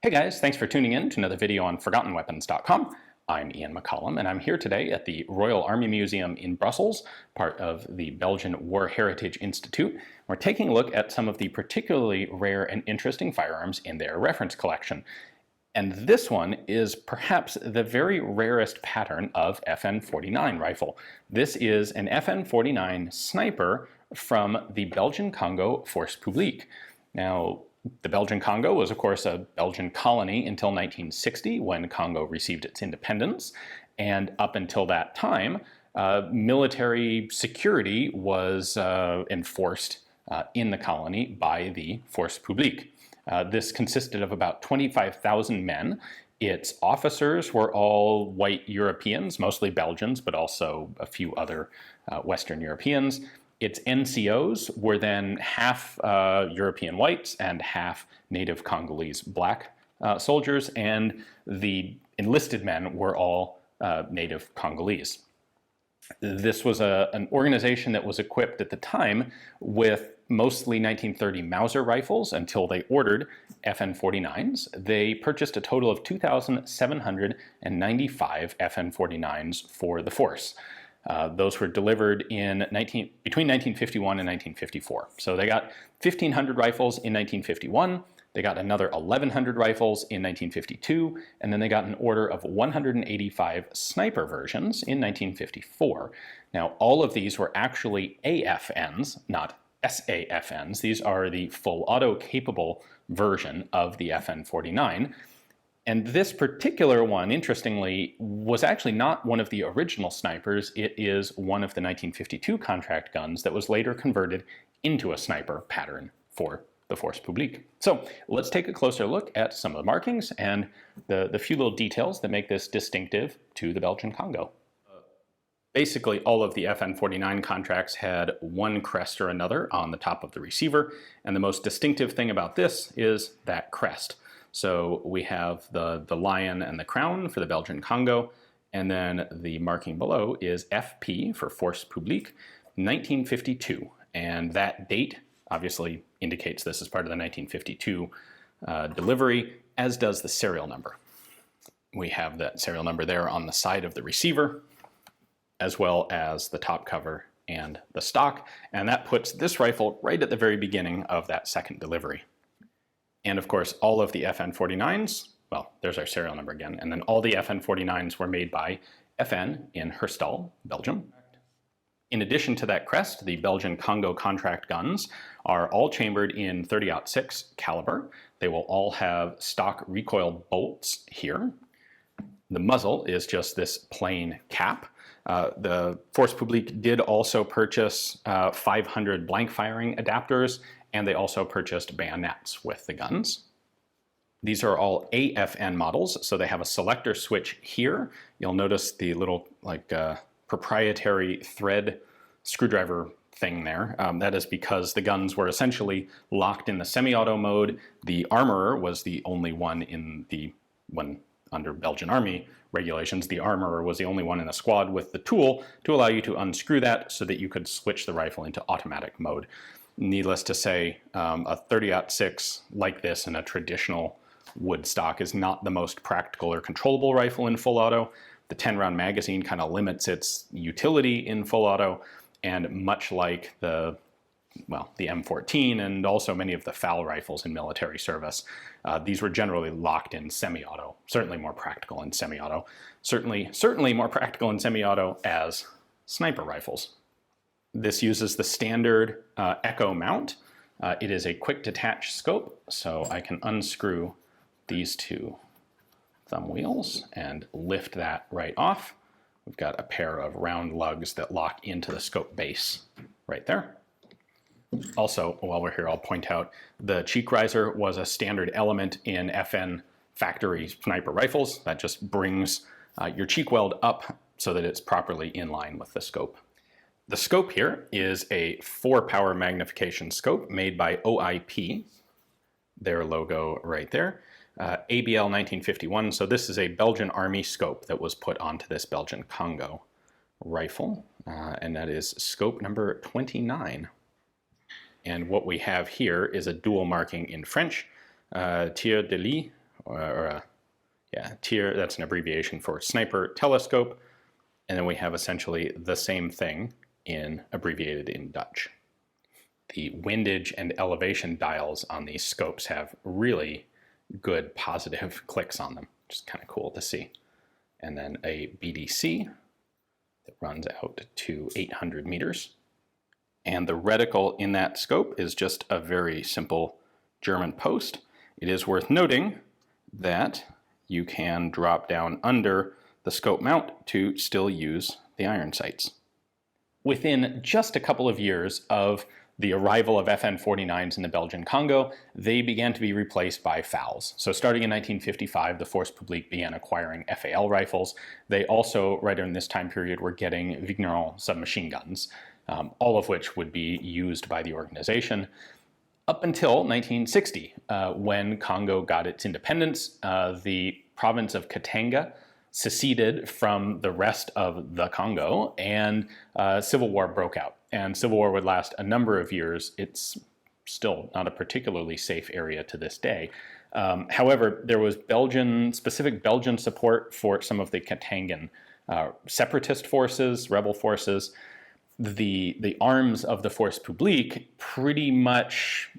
Hey guys, thanks for tuning in to another video on ForgottenWeapons.com. I'm Ian McCollum, and I'm here today at the Royal Army Museum in Brussels, part of the Belgian War Heritage Institute. We're taking a look at some of the particularly rare and interesting firearms in their reference collection. And this one is perhaps the very rarest pattern of FN49 rifle. This is an FN49 sniper from the Belgian Congo Force Publique. Now, the Belgian Congo was, of course, a Belgian colony until 1960, when Congo received its independence. And up until that time, military security was enforced in the colony by the Force Publique. This consisted of about 25,000 men. Its officers were all white Europeans, mostly Belgians, but also a few other Western Europeans. Its NCOs were then half European whites and half native Congolese black soldiers, and the enlisted men were all native Congolese. This was an organization that was equipped at the time with mostly 1930 Mauser rifles until they ordered FN49s. They purchased a total of 2,795 FN49s for the force. Those were delivered in between 1951 and 1954. So they got 1,500 rifles in 1951, they got another 1,100 rifles in 1952, and then they got an order of 185 sniper versions in 1954. Now, all of these were actually AFNs, not SAFNs. These are the full auto capable version of the FN49. And this particular one, interestingly, was actually not one of the original snipers. It is one of the 1952 contract guns that was later converted into a sniper pattern for the Force Publique. So let's take a closer look at some of the markings and the few little details that make this distinctive to the Belgian Congo. Basically, all of the FN49 contracts had one crest or another on the top of the receiver, and the most distinctive thing about this is that crest. So we have the lion and the crown for the Belgian Congo, and then the marking below is FP for Force Publique, 1952. And that date obviously indicates this is part of the 1952 delivery, as does the serial number. We have that serial number there on the side of the receiver, as well as the top cover and the stock, and that puts this rifle right at the very beginning of that second delivery. And of course, all of the FN49s, well, there's our serial number again, and then all the FN49s were made by FN in Herstal, Belgium. In addition to that crest, the Belgian Congo contract guns are all chambered in 30-06 caliber. They will all have stock recoil bolts here. The muzzle is just this plain cap. The Force Publique did also purchase 500 blank firing adapters, and they also purchased bayonets with the guns. These are all AFN models, so they have a selector switch here. You'll notice the little proprietary thread screwdriver thing there. That is because the guns were essentially locked in the semi-auto mode. The armorer was the only one under Belgian Army regulations, the armorer was the only one in a squad with the tool to allow you to unscrew that so that you could switch the rifle into automatic mode. Needless to say, a 30-06 like this in a traditional wood stock is not the most practical or controllable rifle in full auto. The 10-round magazine kind of limits its utility in full auto, and much like the M14 and also many of the FAL rifles in military service, these were generally locked in semi-auto, certainly more practical in semi-auto, certainly more practical in semi-auto as sniper rifles. This uses the standard Echo mount. It is a quick detach scope, so I can unscrew these two thumb wheels and lift that right off. We've got a pair of round lugs that lock into the scope base right there. Also, while we're here, I'll point out the cheek riser was a standard element in FN factory sniper rifles. That just brings your cheek weld up so that it's properly in line with the scope. The scope here is a 4-power magnification scope made by OIP, their logo right there, ABL 1951. So this is a Belgian Army scope that was put onto this Belgian Congo rifle, and that is scope number 29. And what we have here is a dual marking in French, tir de lis, TIR, that's an abbreviation for sniper telescope. And then we have essentially the same thing abbreviated in Dutch. The windage and elevation dials on these scopes have really good positive clicks on them, which is kind of cool to see. And then a BDC that runs out to 800 meters. And the reticle in that scope is just a very simple German post. It is worth noting that you can drop down under the scope mount to still use the iron sights. Within just a couple of years of the arrival of FN49s in the Belgian Congo, they began to be replaced by FALs. So starting in 1955, the Force Publique began acquiring FAL rifles. They also, right in this time period, were getting Vigneron submachine guns, all of which would be used by the organization up until 1960, when Congo got its independence. The province of Katanga seceded from the rest of the Congo, and civil war broke out. And civil war would last a number of years. It's still not a particularly safe area to this day. However, there was specific Belgian support for some of the Katangan separatist forces, rebel forces. The arms of the Force Publique pretty much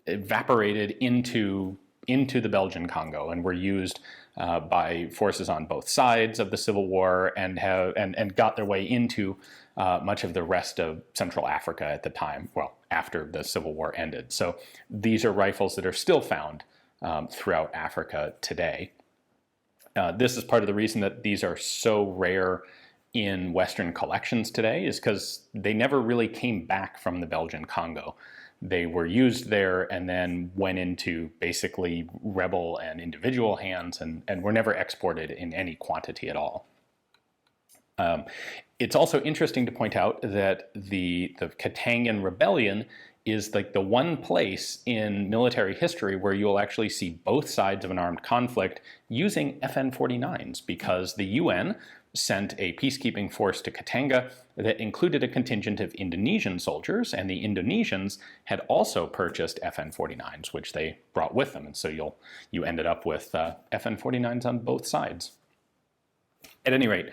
evaporated into the Belgian Congo and were used by forces on both sides of the Civil War and got their way into much of the rest of Central Africa at the time, well, after the Civil War ended. So these are rifles that are still found throughout Africa today. This is part of the reason that these are so rare in Western collections today, is because they never really came back from the Belgian Congo. They were used there and then went into basically rebel and individual hands and were never exported in any quantity at all. It's also interesting to point out that the Katangan Rebellion is like the one place in military history where you'll actually see both sides of an armed conflict using FN49s, because the UN sent a peacekeeping force to Katanga that included a contingent of Indonesian soldiers, and the Indonesians had also purchased FN49s, which they brought with them, and so you ended up with FN49s on both sides. At any rate,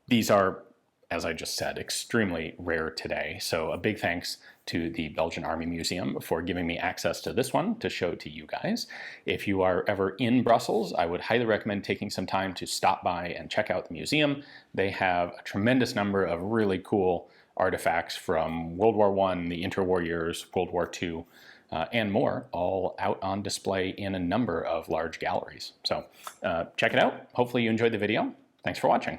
these are, as I just said, extremely rare today, so a big thanks to the Belgian Army Museum for giving me access to this one to show to you guys. If you are ever in Brussels, I would highly recommend taking some time to stop by and check out the museum. They have a tremendous number of really cool artifacts from World War I, the interwar years, World War II, and more, all out on display in a number of large galleries. So check it out. Hopefully you enjoyed the video. Thanks for watching.